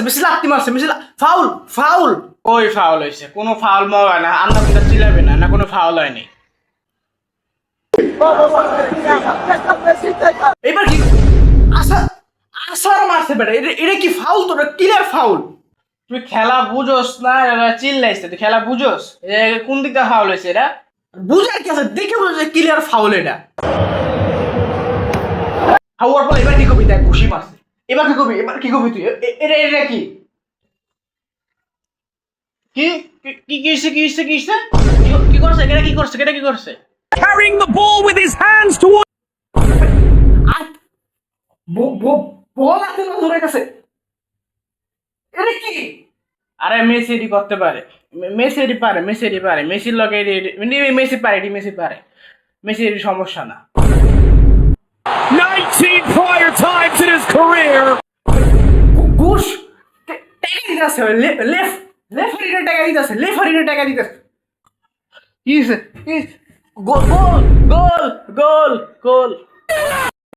Messi লাত্তি মারছে, Messi foul foul. ওই ফাউল হয়েছে, কোনো ফাউল হয় না, আন্না কিন্তু চিল্লাবে না, না কোনো ফাউল হয়নি। এবার কি আসার আসার মারছে বেটা, এটা কি ফাউল? তো ক্লিয়ার ফাউল। তুই খেলা বুঝোস না, এরা চিল্লাইছে, তুই খেলা বুঝোস? কোন দিকটা ফাউল হয়েছে এটা? বুঝার কি আছে, দেখে বুঝে ক্লিয়ার ফাউল এটা। হাওয়ার পর এবার কি কবি? দেখ ঘুষি মারছে, এবার কি কবি? এবার কি কবি তুই? এটা এটা কি কি কি কিসে কিসে কিসে কি করছে এটা? কি করছে এটা? কি করছে? Carrying the ball with his hands towards. বল আছে না ধরে গেছে, এটা কি? আরে মেসি এটি করতে পারে, মেসি এটি পারে, মেসি এটি পারে, মেসির লগে মেসি পারে, এটি মেসি পারে, মেসি এটি সমস্যা না। 19 prior times in his career. ঘুষ টাকা দিতে আছে, লেফট লেফট হারিটা টাকা দিতে আছে, লেফট হারিটা টাকা দিতে আছে। কি গোল গোল গোল গোল গোল।